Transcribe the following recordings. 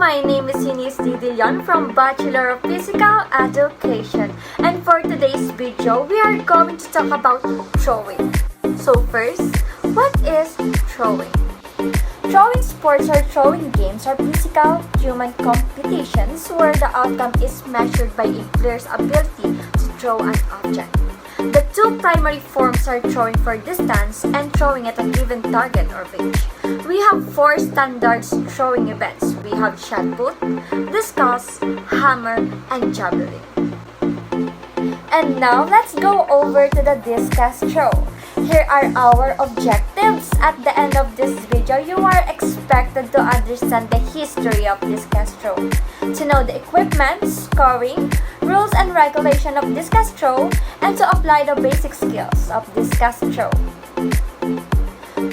my name is EUNICE from Bachelor of Physical Education, and for today's video, we are going to talk about throwing. So first, what is throwing? Throwing sports or throwing games are physical human competitions where the outcome is measured by a player's ability to throw an object. The two primary forms are throwing for distance and throwing at a given target or range. We have four standard throwing events. We have shot put, discus, hammer, and javelin. And now let's go over to the discus throw. Here are our objectives. At the end of this video, you are expected to understand the history of discus throw, to know the equipment, scoring, rules and regulation of discus throw, and to apply the basic skills of discus throw.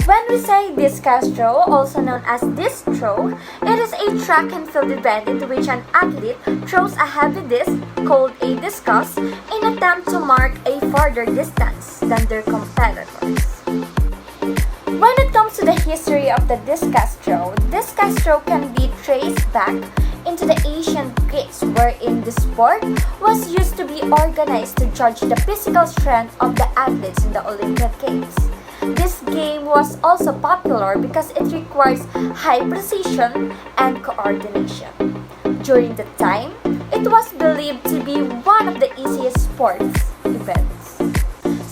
When we say discus throw, also known as disc throw, it is a track and field event in which an athlete throws a heavy disc, called a discus, in an attempt to mark a farther distance than their competitors. When it comes to the history of the discus throw can be traced back into the ancient Greeks, wherein the sport was used to be organized to judge the physical strength of the athletes in the Olympic Games. This game was also popular because it requires high precision and coordination. During the time, it was believed to be one of the easiest sports events.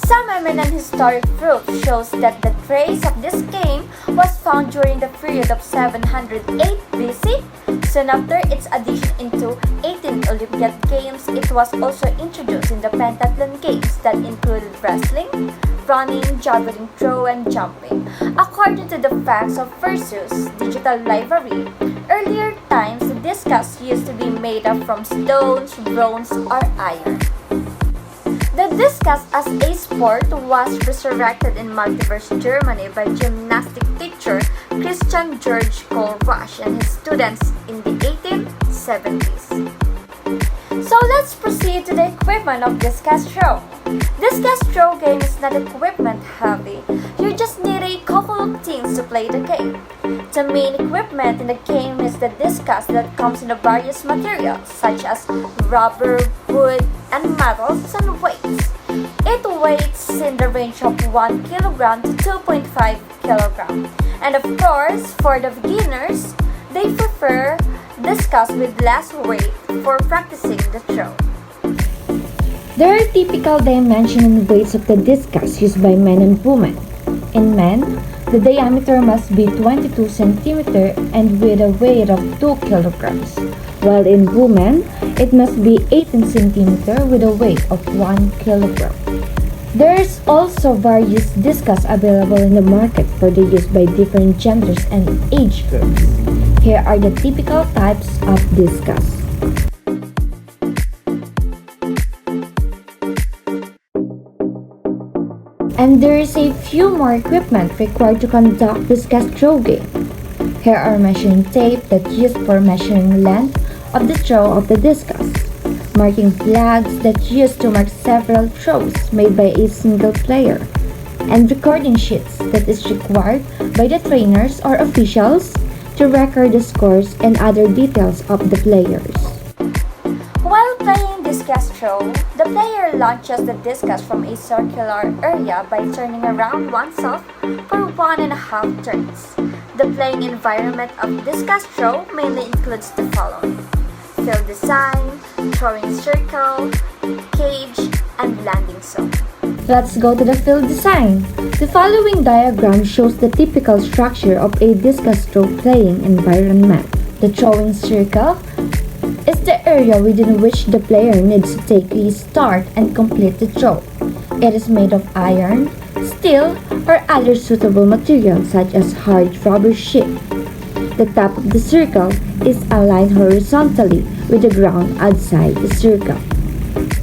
Some eminent historic proof shows that the trace of this game was found during the period of 708 BC. Soon after its addition into 18th Olympic Games, it was also introduced in the pentathlon games that included wrestling, running, javelin throw, and jumping. According to the facts of Versus Digital Library, earlier times the discus used to be made up from stones, bronze, or iron. The discus as a sport was resurrected in Magdeburg, Germany by gymnastic teacher Christian George Kohlrausch and his students in the 1870s. So let's proceed to the equipment of discus throw. Discus throw game is not equipment heavy. You just need a couple of things to play the game. The main equipment in the game is the discus that comes in the various materials such as rubber, wood, and metals and weights. It weighs in the range of 1 kilogram to 2.5 kilogram. And of course, for the beginners, they prefer discus with less weight for practicing the throw. There are typical dimension and weights of the discus used by men and women. In men, the diameter must be 22 cm and with a weight of 2 kilograms, while in women, it must be 18 cm with a weight of 1 kilogram. There is also various discus available in the market for the use by different genders and age groups. Here are the typical types of discus. And there is a few more equipment required to conduct discus throw game. Here are measuring tape that's used for measuring length of the throw of the discus, marking flags that used to mark several throws made by a single player, and recording sheets that is required by the trainers or officials to record the scores and other details of the players. While playing discus throw, the player launches the discus from a circular area by turning around oneself for 1.5 turns. The playing environment of discus throw mainly includes the following: field design, throwing circle, cage, and landing zone. Let's go to the field design. The following diagram shows the typical structure of a discus throw playing environment. The throwing circle is the area within which the player needs to take a start and complete the throw. It is made of iron, steel, or other suitable materials such as hard rubber sheet. The top of the circle is aligned horizontally with the ground outside the circle.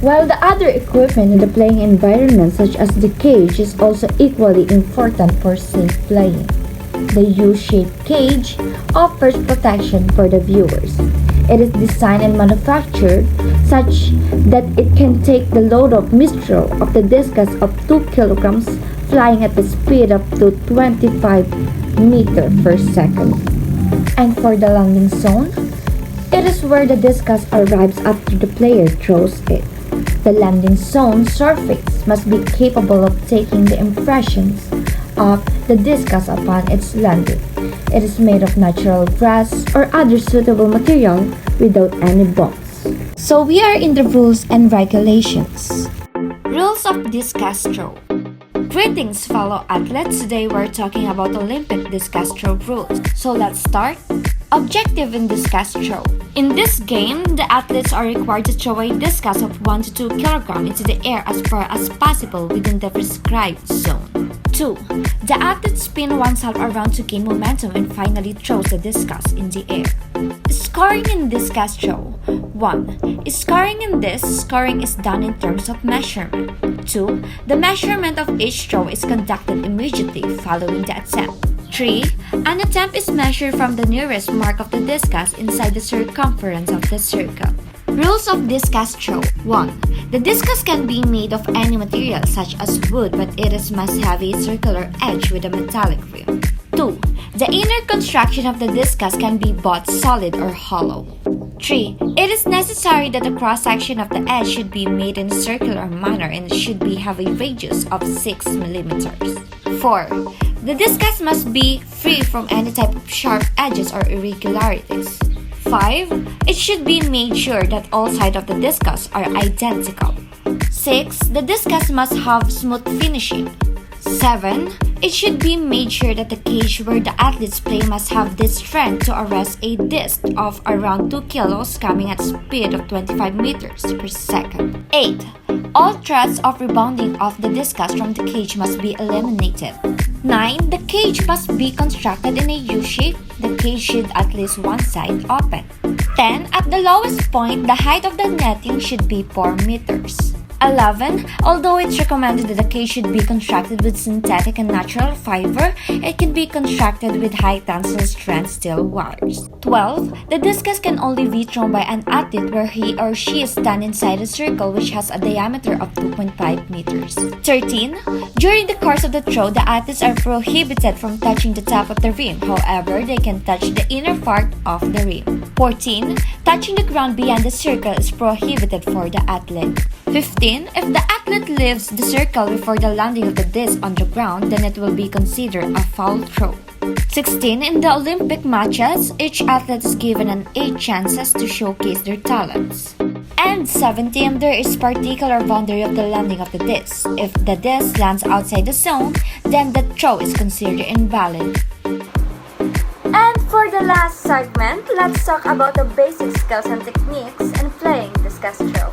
While the other equipment in the playing environment such as the cage is also equally important for safe playing. The U-shaped cage offers protection for the viewers. It is designed and manufactured such that it can take the load of mistral of the discus of 2 kilograms flying at a speed up to 25 meters per second. And for the landing zone, It is where the discus arrives after the player throws it. The landing zone surface must be capable of taking the impressions of the discus upon its landing. It is made of natural grass or other suitable material without any bumps. So we are in the rules and regulations. Rules of discus throw. Greetings, fellow athletes. Today we're talking about Olympic discus throw rules. So let's start. Objective in discus throw. In this game, the athletes are required to throw a discus of 1 to 2 kg into the air as far as possible within the prescribed zone. 2. The athlete spins oneself around to gain momentum and finally throws the discus in the air. Scoring in discus throw. 1. Scoring is done in terms of measurement. 2. The measurement of each throw is conducted immediately following the attempt. 3. An attempt is measured from the nearest mark of the discus inside the circumference of the circle. Rules of discus throw. 1. The discus can be made of any material such as wood, but it must have a circular edge with a metallic rim. 2. The inner construction of the discus can be both solid or hollow. 3. It is necessary that the cross-section of the edge should be made in a circular manner and it should have a radius of 6 mm. 4. The discus must be free from any type of sharp edges or irregularities. 5. It should be made sure that all sides of the discus are identical. 6. The discus must have smooth finishing. 7. It should be made sure that the cage where the athletes play must have this strength to arrest a disc of around 2 kilos coming at a speed of 25 meters per second. 8. All threats of rebounding off the discus from the cage must be eliminated. 9. The cage must be constructed in a U shape. The cage should at least one side open. 10. At the lowest point, the height of the netting should be 4 meters. 11. Although it's recommended that the cage should be constructed with synthetic and natural fiber, it can be constructed with high tensile strength steel wires. 12. The discus can only be thrown by an athlete where he or she is standing inside a circle which has a diameter of 2.5 meters. 13. During the course of the throw, the athletes are prohibited from touching the top of the rim. However, they can touch the inner part of the rim. 14. Touching the ground beyond the circle is prohibited for the athlete. 15. If the athlete leaves the circle before the landing of the disc on the ground, then it will be considered a foul throw. 16. In the Olympic matches, each athlete is given 8 chances to showcase their talents. And 17. There is particular boundary of the landing of the disc. If the disc lands outside the zone, then the throw is considered invalid. And for the last segment, let's talk about the basic skills and techniques in playing discus throw.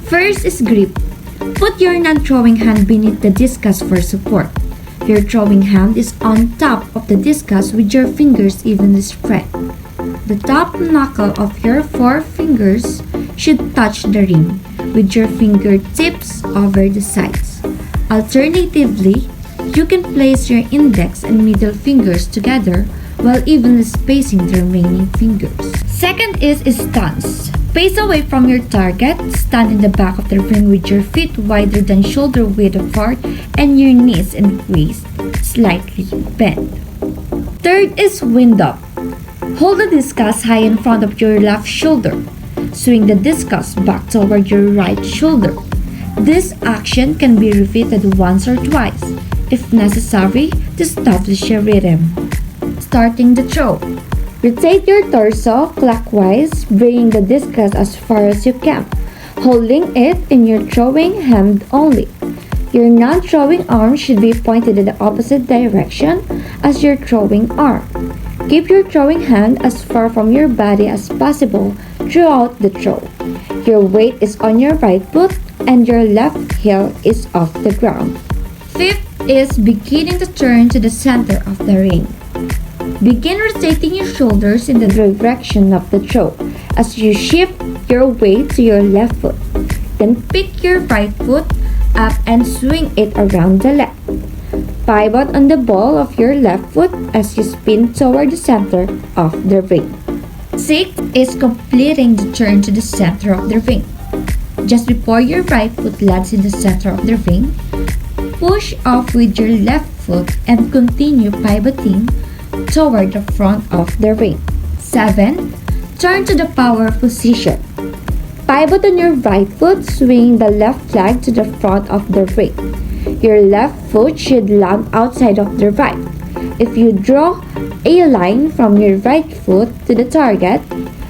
First is grip. Put your non-throwing hand beneath the discus for support. Your throwing hand is on top of the discus with your fingers evenly spread. The top knuckle of your 4 fingers should touch the rim, with your fingertips over the sides. Alternatively, you can place your index and middle fingers together while evenly spacing the remaining fingers. Second is stance. Face away from your target, stand in the back of the ring with your feet wider than shoulder width apart and your knees and waist slightly bent. Third is wind up. Hold the discus high in front of your left shoulder. Swing the discus back toward your right shoulder. This action can be repeated once or twice, if necessary, to establish a rhythm. Starting the throw. Rotate your torso clockwise, bringing the discus as far as you can, holding it in your throwing hand only. Your non-throwing arm should be pointed in the opposite direction as your throwing arm. Keep your throwing hand as far from your body as possible throughout the throw. Your weight is on your right foot and your left heel is off the ground. Fifth is beginning to turn to the center of the ring. Begin rotating your shoulders in the direction of the throw as you shift your weight to your left foot. Then pick your right foot up and swing it around the left. Pivot on the ball of your left foot as you spin toward the center of the ring. Sixth is completing the turn to the center of the ring. Just before your right foot lands in the center of the ring, push off with your left foot and continue pivoting toward the front of the ring. 7. Turn to the power position. Pivot on your right foot, swinging the left leg to the front of the ring. Your left foot should land outside of the right. If you draw a line from your right foot to the target,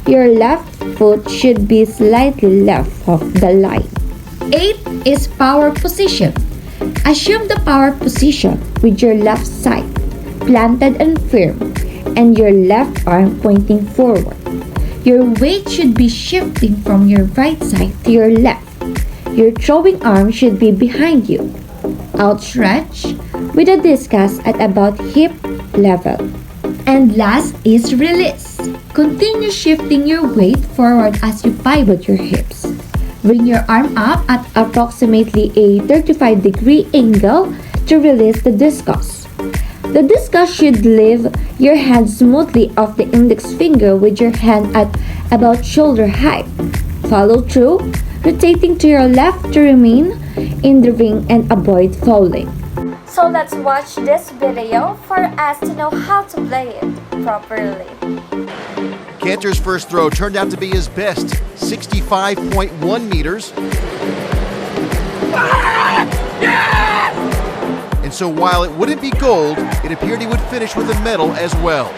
your left foot should be slightly left of the line. 8 is power position. Assume the power position with your left side planted and firm and your left arm pointing forward. Your weight should be shifting from your right side to your left. Your throwing arm should be behind you, outstretched with a discus at about hip level. And last is release. Continue shifting your weight forward as you pivot your hips. Bring your arm up at approximately a 35-degree angle to release the discus. The discus should leave your hand smoothly off the index finger with your hand at about shoulder height. Follow through, rotating to your left to remain in the ring and avoid falling. So let's watch this video for us to know how to play it properly. Cantor's first throw turned out to be his best, 65.1 meters. And so while it wouldn't be gold, it appeared he would finish with a medal as well.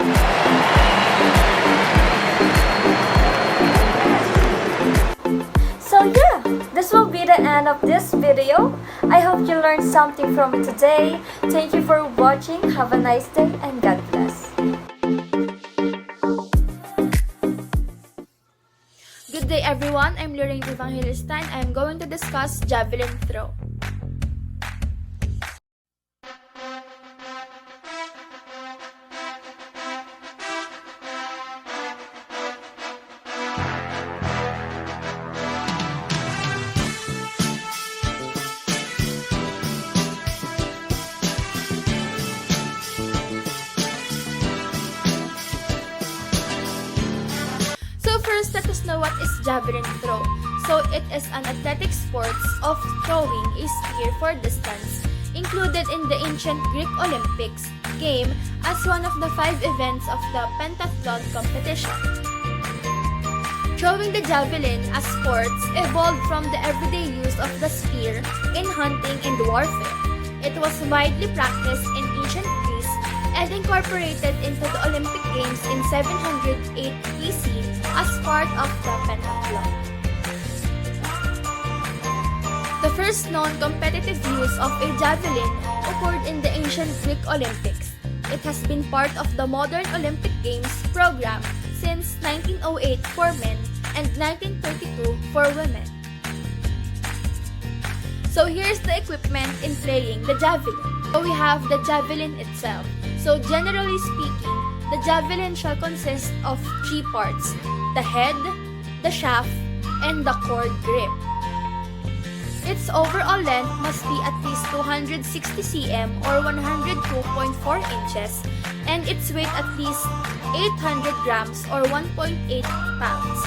So yeah, this will be the end of this video. I hope you learned something from it today. Thank you for watching. Have a nice day and God bless. Good day everyone, I'm LORRAINE EVANGELISTA and I'm going to discuss javelin throw. First, let us know what is javelin throw. So it is an athletic sport of throwing a spear for distance, included in the ancient Greek Olympics game as one of the 5 events of the pentathlon competition. Throwing the javelin as sports evolved from the everyday use of the spear in hunting and warfare. It was widely practiced in ancient Greece and incorporated into the Olympic Games in 708 BC as part of the pentathlon. The first known competitive use of a javelin occurred in the ancient Greek Olympics. It has been part of the modern Olympic Games program since 1908 for men and 1932 for women. So here's the equipment in playing the javelin. So we have the javelin itself. So generally speaking, the javelin shall consist of 3 parts: the head, the shaft, and the cord grip. Its overall length must be at least 260 cm or 102.4 inches and its weight at least 800 grams or 1.8 pounds.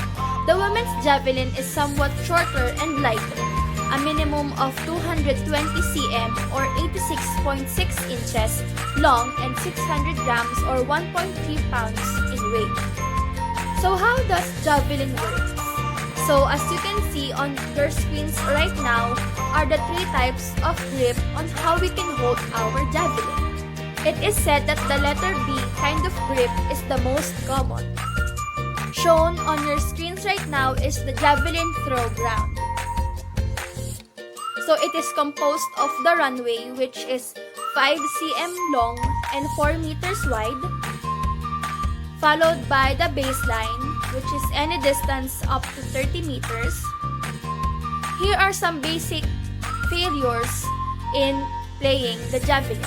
The women's javelin is somewhat shorter and lighter, a minimum of 220 cm or 86.6 inches long and 600 grams or 1.3 pounds in weight. So how does javelin work? So as you can see on your screens right now are the 3 types of grip on how we can hold our javelin. It is said that the letter B kind of grip is the most common. Shown on your screens right now is the javelin throw ground. So it is composed of the runway, which is 5 cm long and 4 meters wide, followed by the baseline, which is any distance up to 30 meters. Here are some basic failures in playing the javelin.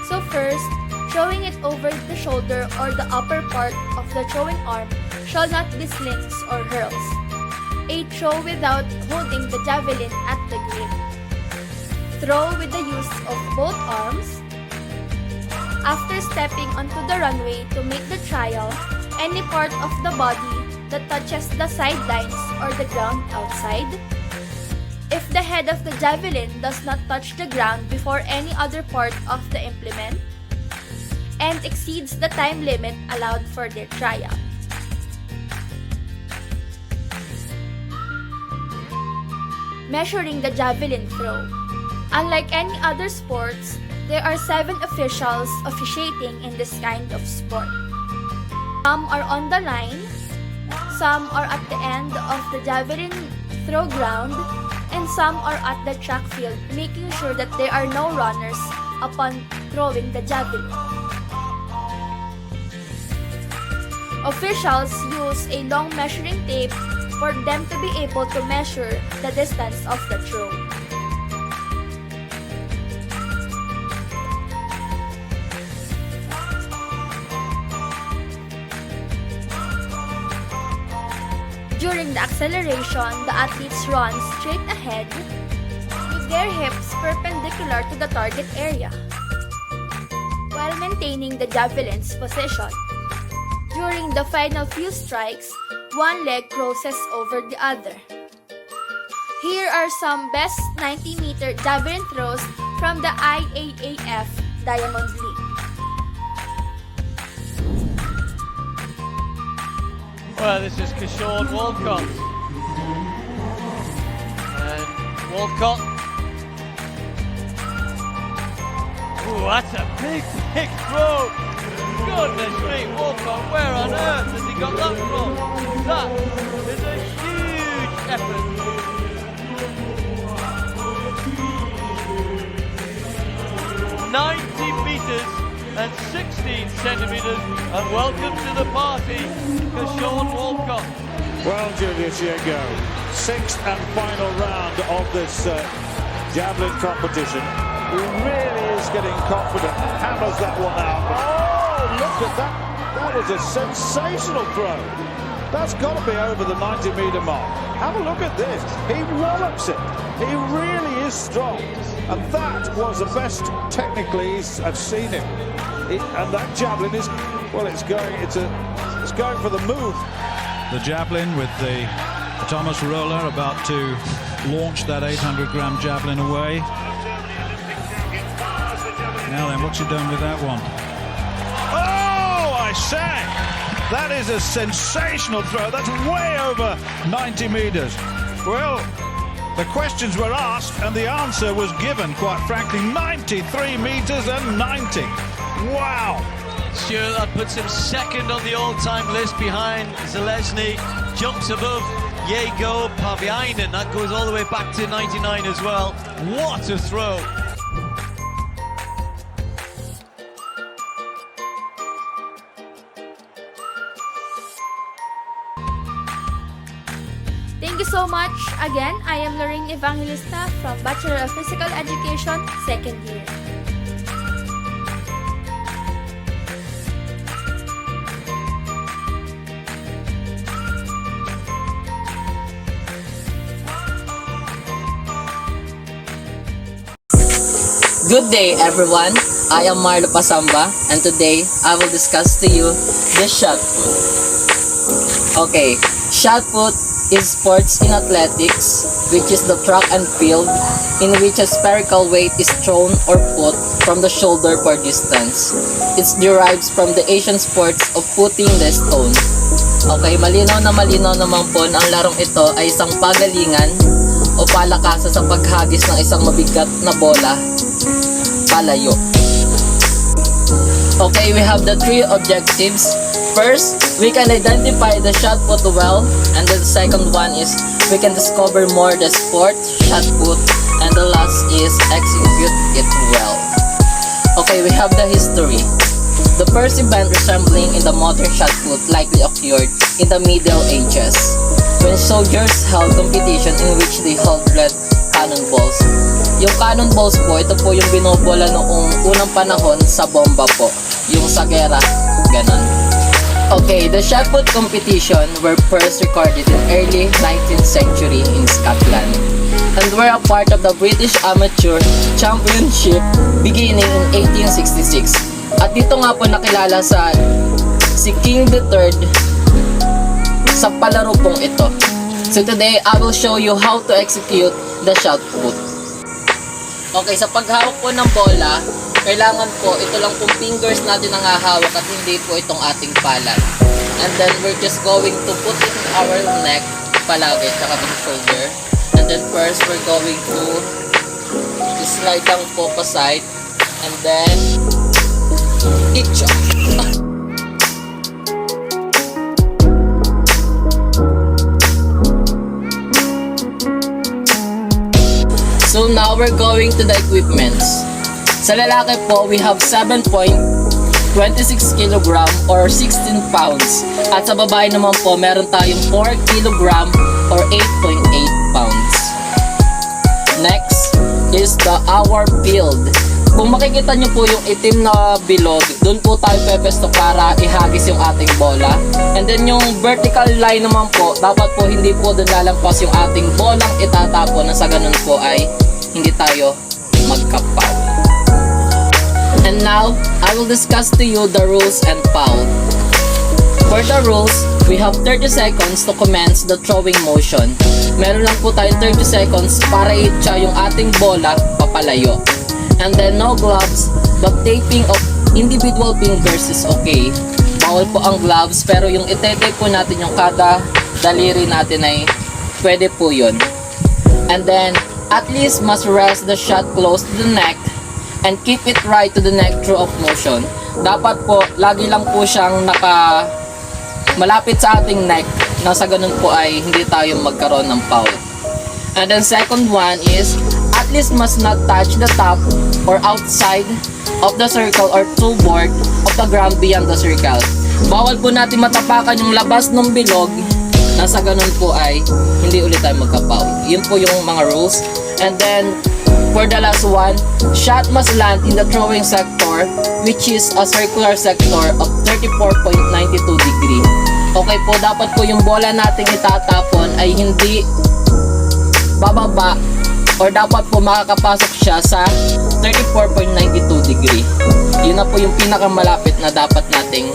So first, throwing it over the shoulder or the upper part of the throwing arm shall not be slings or hurls. A throw without holding the javelin at the grip. Throw with the use of both arms. After stepping onto the runway to make the trial, any part of the body that touches the sidelines or the ground outside. If the head of the javelin does not touch the ground before any other part of the implement, and exceeds the time limit allowed for their trial. measuring the javelin throw. Unlike any other sports, there are 7 officials officiating in this kind of sport. Some are on the line, some are at the end of the javelin throw ground, and some are at the track field, making sure that there are no runners upon throwing the javelin. Officials use a long measuring tape for them to be able to measure the distance of the throw. During the acceleration, the athletes run straight ahead with their hips perpendicular to the target area while maintaining the javelin's position. During the final few strikes, one leg crosses over the other. Here are some best 90-meter javelin throws from the IAAF Diamond League. Well, this is Kishore Walcott. And Walcott. Ooh, that's a big throw. Goodness me, Walcott, where on earth has he got that from? That is a huge effort. meters and 16 centimeters, and welcome to the party, Kishore Walcott. Well, Julius, here you go. 6th and final round of this javelin competition. He really is getting confident. Hammers that one out. Oh, look at that. That was a sensational throw. That's got to be over the 90-meter mark. Have a look at this. He wallops it. He really is strong. And that was the best technically I've seen him. And that javelin is, well, it's going for the move. The javelin with the Thomas roller about to launch that 800-gram javelin away. Now then, what's he done with that one? Oh, I say! That is a sensational throw. That's way over 90 meters. Well, the questions were asked and the answer was given, quite frankly. 93 meters and 90. Wow! Sure, that puts him second on the all-time list behind Zelezny. Jumps above Yego Paviainen. That goes all the way back to 99 as well. What a throw! Thank you so much. Again, I am LORRAINE Evangelista from Bachelor of Physical Education, 2nd year. Good day everyone, I am Marlo Pasamba and today I will discuss to you the shot put. Okay, shot put is sports in athletics, which is the track and field in which a spherical weight is thrown or put from the shoulder for distance. It derives from the Asian sports of putting the stone. Okay, malinaw naman po na ang larong ito ay isang pagalingan o palakasan sa paghagis ng isang mabigat na bola palayo. Okay, we have the 3 objectives. First, we can identify the shot put well, and then the second one is we can discover more the sport, shot put, and the last is execute it well. Okay, we have the history. The first event resembling in the modern shot put likely occurred in the Middle Ages, when soldiers held competition in which they held red cannonballs. Yung cannonballs po, ito po yung binobola noong unang panahon sa bomba po. Yung sa gera, ganon. Okay, the shot put competition were first recorded in early 19th century in Scotland and were a part of the British Amateur Championship beginning in 1866. At dito nga po nakilala si King III sa palaro pong ito. So today, I will show you how to execute the shot put. Okay, sa paghawak po ng bola, kailangan po ito lang pong fingers natin ang hahawak at hindi po itong ating palad. And then we're just going to put it in our neck palagi, tsaka yung shoulder. And then first, we're going to slide lang po pa side. And then, itcha. So now we're going to the equipments. Sa lalaki po, we have 7.26 kg or 16 pounds. At sa babae naman po, meron tayong 4 kg or 8.8 pounds. Next is the hour field. Kung makikita nyo po yung itim na bilog, doon po tayo pepesto para ihagis yung ating bola. And then yung vertical line naman po, dapat po hindi po doon lalampas yung ating bolang itatapon na sa ganun po ay hindi tayo magka-foul. And now, I will discuss to you the rules and foul. For the rules, we have 30 seconds to commence the throwing motion. Meron lang po tayong 30 seconds para itcha yung ating bola papalayo. And then no gloves, but taping of individual fingers is okay. Bawal po ang gloves, pero yung ite-tape po natin yung kada daliri natin ay pwede po yun. And then, at least must rest the shot close to the neck and keep it right to the neck through of motion. Dapat po, lagi lang po siyang malapit sa ating neck na sa ganun po ay hindi tayo magkaroon ng foul. And then second one is, at least must not touch the top or outside of the circle or two board of the ground beyond the circle. Bawal po natin matapakan yung labas ng bilog na sa ganun po ay hindi ulit tayo magka-foul. Yun po yung mga rules. And then, for the last one, shot must land in the throwing sector, which is a circular sector of 34.92 degree. Okay po, dapat po yung bola nating itatapon ay hindi bababa or dapat po makakapasok siya sa 34.92 degree. Yun na po yung pinakamalapit na dapat nating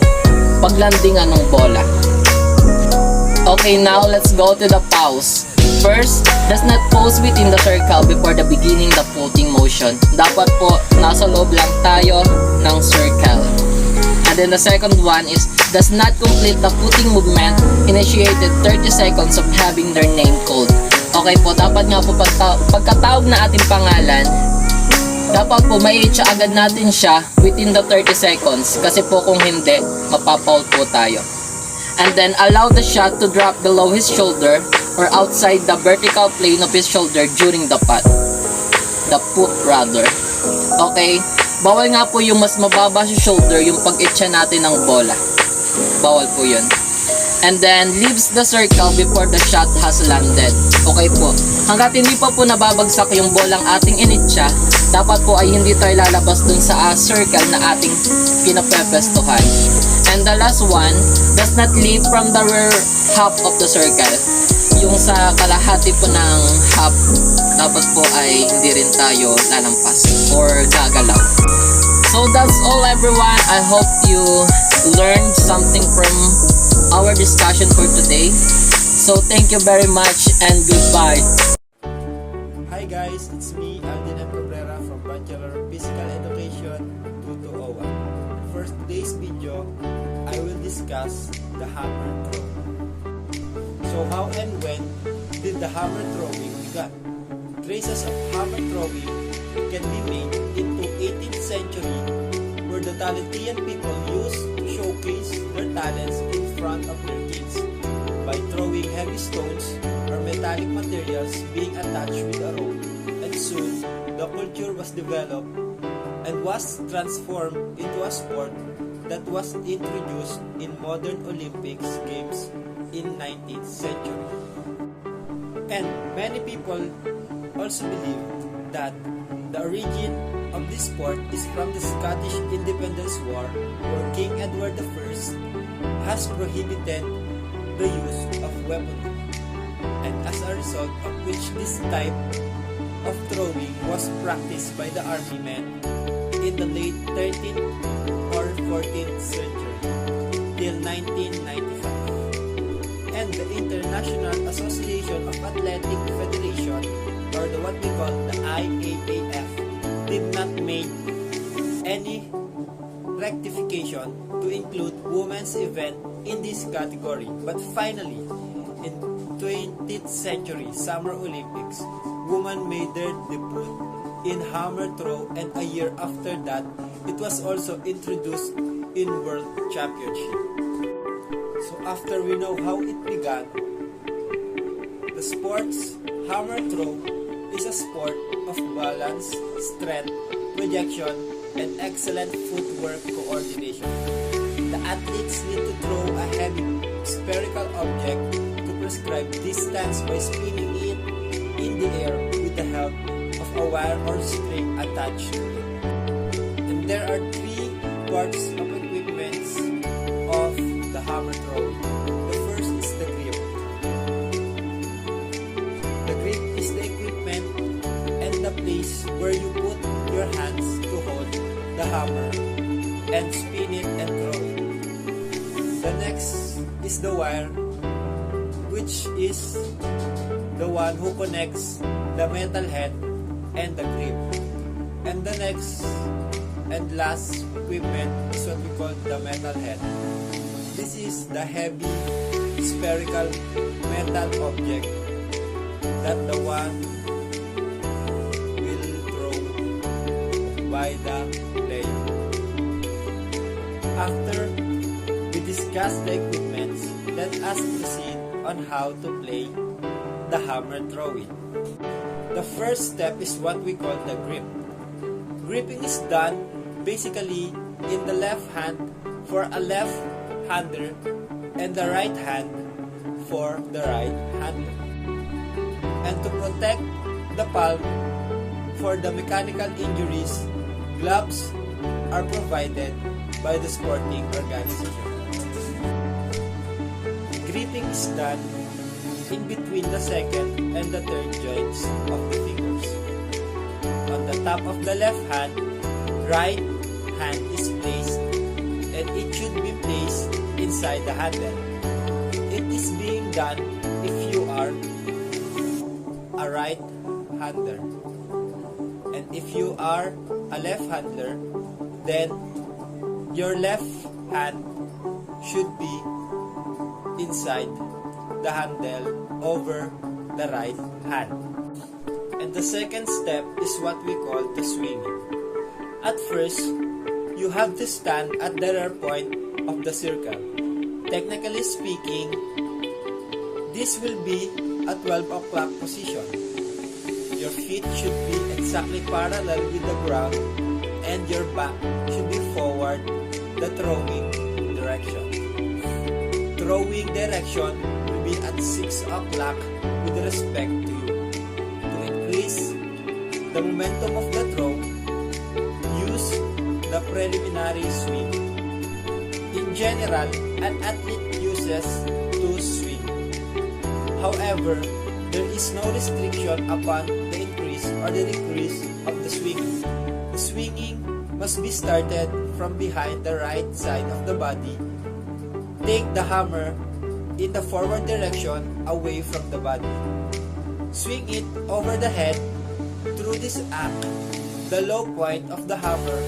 paglandingan ng bola. Okay, now let's go to the pause. First, does not pose within the circle before the beginning the putting motion. Dapat po, nasa loob lang tayo ng circle. And then the second one is, does not complete the putting movement initiated 30 seconds of having their name called. Okay po, dapat nga po pagkatawag na ating pangalan, dapat po mai-itcha agad natin siya within the 30 seconds. Kasi po kung hindi, mapapaul po tayo. And then allow the shot to drop below his shoulder or outside the vertical plane of his shoulder during the putt. The put rather. Okay, bawal nga po yung mas mababa sa shoulder yung pag-itcha natin ng bola. Bawal po yun. And then leaves the circle before the shot has landed. Okay po, hanggat hindi pa po nababagsak yung bolang ating initcha, dapat po ay hindi tayo lalabas dun sa circle na ating pinapepestuhan. And the last one, does not leave from the rear half of the circle. Yung sa kalahati po ng half, dapat po ay hindi rin tayo lalampas or gagalaw. So that's all everyone. I hope you learned something from our discussion for today. So thank you very much and goodbye. Hi guys, it's me, ALDIN and CABRERA from Bachelor of Physical Education 2201. For today's video, I will discuss the hammer throw. So how and when did the hammer throwing began? Traces of hammer throwing can be made into 18th century where the Talentian people used to showcase their talents in front of their kids by throwing heavy stones or metallic materials being attached with a rope, and soon the culture was developed and was transformed into a sport that was introduced in modern Olympics Games in 19th century. And many people also believe that the origin of this sport is from the Scottish Independence War, where King Edward I has prohibited the use of weaponry, and as a result of which this type of throwing was practiced by the army men in the late 13th or 14th century till 1995. And the International Association of Athletic Federation, or what we call the IAAF, did not make any rectification to include women's event in this category. But finally, in 20th century Summer Olympics, women made their debut in hammer throw, and a year after that, it was also introduced in World Championship. So after we know how it began, the sport's hammer throw is a sport of balance, strength, projection, and excellent footwork coordination. The athletes need to throw a heavy spherical object to prescribed distance by spinning it in the air with the help of a wire or string attached to it. And there are three parts of equipment of the hammer throw. The first is the grip. The grip is the equipment and the place where you put your hands to hold the hammer and spin it and throw it. The next is the wire, which is the one who connects the metal head and the grip. And the next and last equipment is what we call the metal head. This is the heavy spherical metal object that the one will throw by the player. After we discuss the equipment, let us proceed on how to play the hammer throwing. The first step is what we call the grip. Gripping is done basically in the left hand for a left-hander and the right hand for the right-hander. And to protect the palm for the mechanical injuries, gloves are provided by the sporting organization. Gripping is done in between the second and the third joints of the fingers. On the top of the left hand, right hand is placed and it should be placed inside the handle. It is being done if you are a right-hander. And if you are a left-hander, then your left hand should be inside the handle over the right hand. And the second step is what we call the swinging. At first, you have to stand at the rear point of the circle. Technically speaking, this will be a 12 o'clock position. Your feet should be exactly parallel with the ground and your back should be forward the throwing direction. Throwing direction will be at 6 o'clock with respect to you. To increase the momentum of the throw, use the preliminary swing. In general, an athlete uses 2 swing. However, there is no restriction upon the increase or the decrease of the swinging. The swinging must be started from behind the right side of the body. Take the hammer in the forward direction away from the body. Swing it over the head. Through this act, the low point of the hammer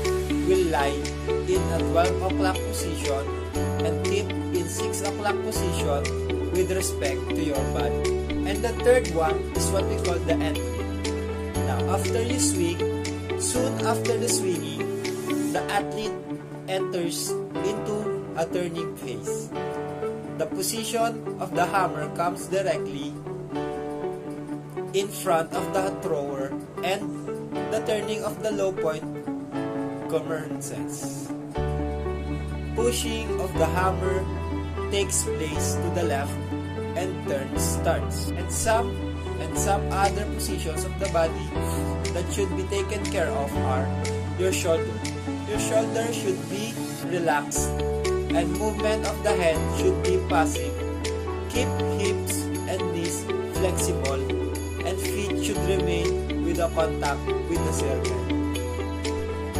will lie in a 12 o'clock position and keep in 6 o'clock position with respect to your body. And the third one is what we call the entry. Now, after you swing, soon after the swinging, the athlete enters into a turning phase. The position of the hammer comes directly in front of the thrower and the turning of the low point commences. Pushing of the hammer takes place to the left and turn starts. And some other positions of the body that should be taken care of are your shoulder. Your shoulder should be relaxed and movement of the head should be passive. Keep hips and knees flexible and feet should remain with a contact with the circle.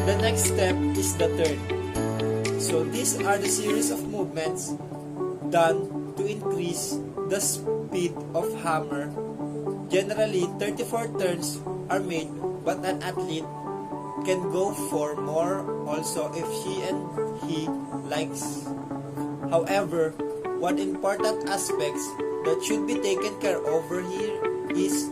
The next step is the turn. So these are the series of movements done to increase the speed of hammer. Generally, 34 turns are made, but an athlete can go for more also if he likes. However, One important aspects that should be taken care over here is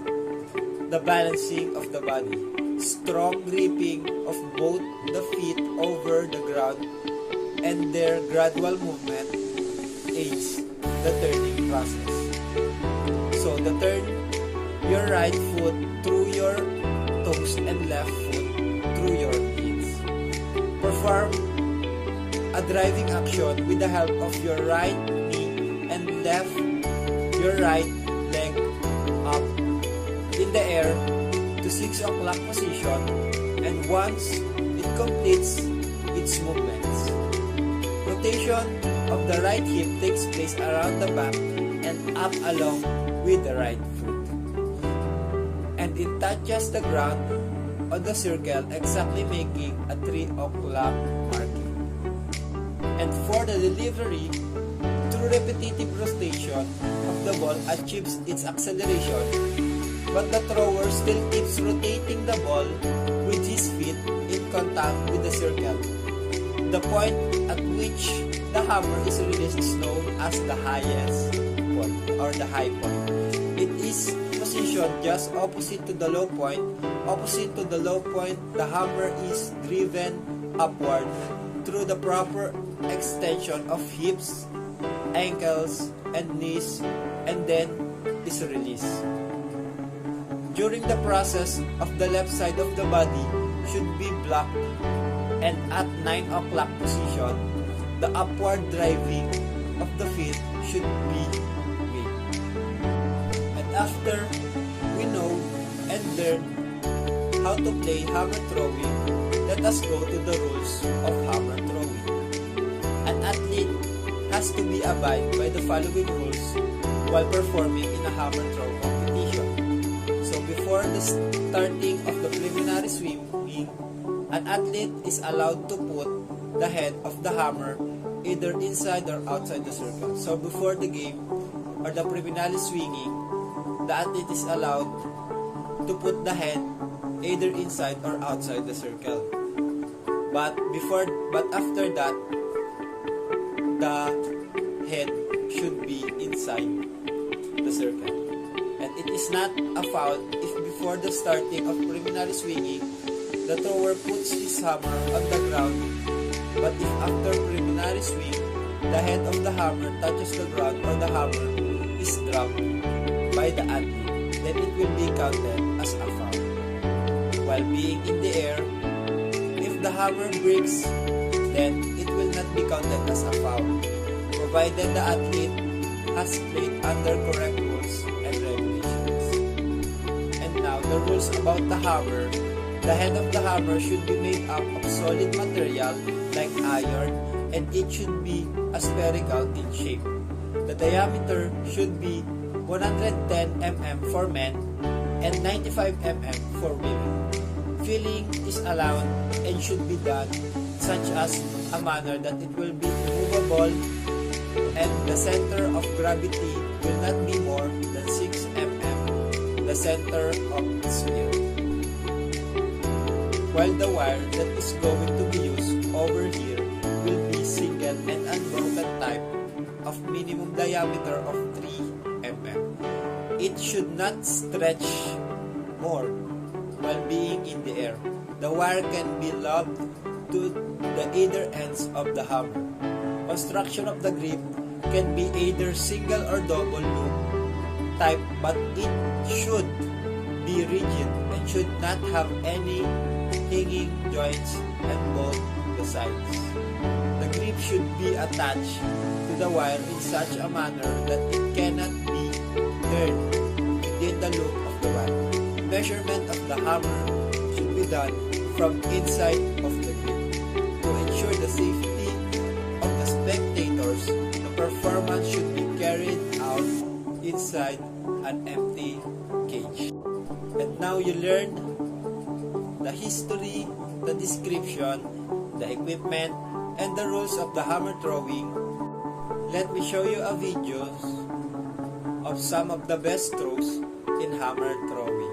the balancing of the body. Strong gripping of both the feet over the ground and their gradual movement aids the turning process. So the turn your right foot through your toes and left foot through your heels. Perform a driving action with the help of your right knee and left your right leg up in the air to 6 o'clock position, and once it completes its movements, rotation of the right hip takes place around the back and up along with the right foot, and it touches the ground on the circle, exactly making a 3 o'clock marking. And for the delivery, through repetitive rotation of the ball achieves its acceleration, but the thrower still keeps rotating the ball with his feet in contact with the circle. The point at which the hammer is released is known as the highest point or the high point. It is positioned just opposite to the low point. Opposite to the low point, the hammer is driven upward through the proper extension of hips, ankles, and knees, and then is released. During the process of the left side of the body should be blocked, and at 9 o'clock position, the upward driving of the feet should be made. And after we know and learn how to play hammer throwing, let us go to the rules of hammer throwing. An athlete has to be abide by the following rules while performing in a hammer throw competition. So before the starting of the preliminary swimming, an athlete is allowed to put the head of the hammer either inside or outside the circle. So before the game or the preliminary swinging, the athlete is allowed to put the head either inside or outside the circle. But after that, the head should be inside the circle. And it is not a foul if before the starting of preliminary swinging, the thrower puts his hammer on the ground, but if after preliminary swing, the head of the hammer touches the ground or the hammer is dropped by the athlete, then it will be counted as a foul. While being in the air, if the hammer breaks, then it will not be counted as a foul, provided the athlete has played under correct rules and regulations. And now the rules about the hammer. The head of the hammer should be made up of solid material like iron, and it should be spherical in shape. The diameter should be 110 mm for men and 95 mm for women. Filling is allowed and should be done such as a manner that it will be movable and the center of gravity will not be more than 6 mm, the center of its sphere. While the wire that is going to be used over here will be single and unbroken type of minimum diameter of 3 mm. It should not stretch more while being in the air. The wire can be lobbed to the either ends of the hammer. Construction of the grip can be either single or double loop type, but it should be rigid and should not have any hanging joints on both the sides. The grip should be attached to the wire in such a manner that it cannot be turned within the loop of the wire. Measurement of the hammer should be done from inside of the grip. To ensure the safety of the spectators, the performance should be carried out inside an empty cage. And now you learn the history, the description, the equipment, and the rules of the hammer throwing. Let me show you a video of some of the best throws in hammer throwing.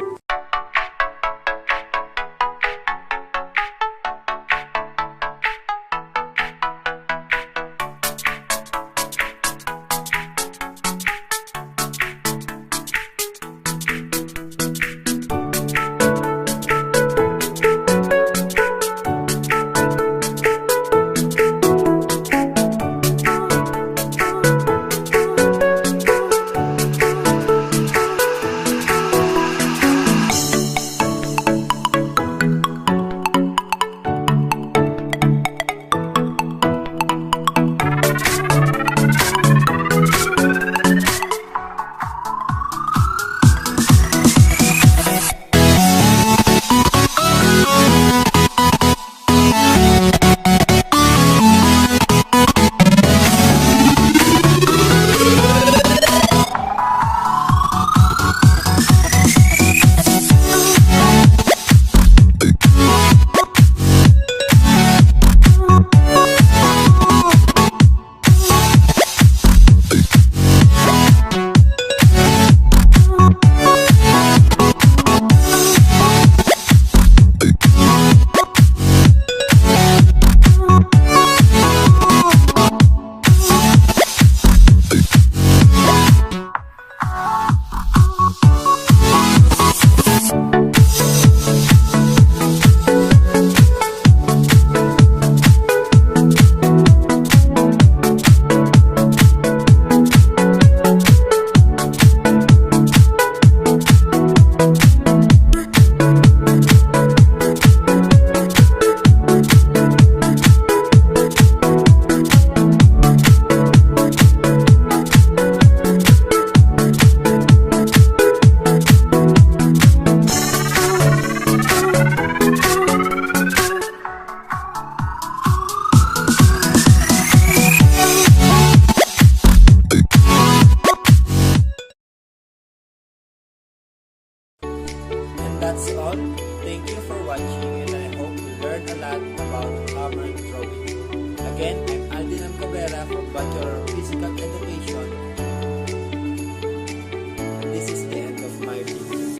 That's all. Thank you for watching, and I hope you learned a lot about hammer throwing. Again, I'm Aldin Cabrera from Bachelor of Physical Education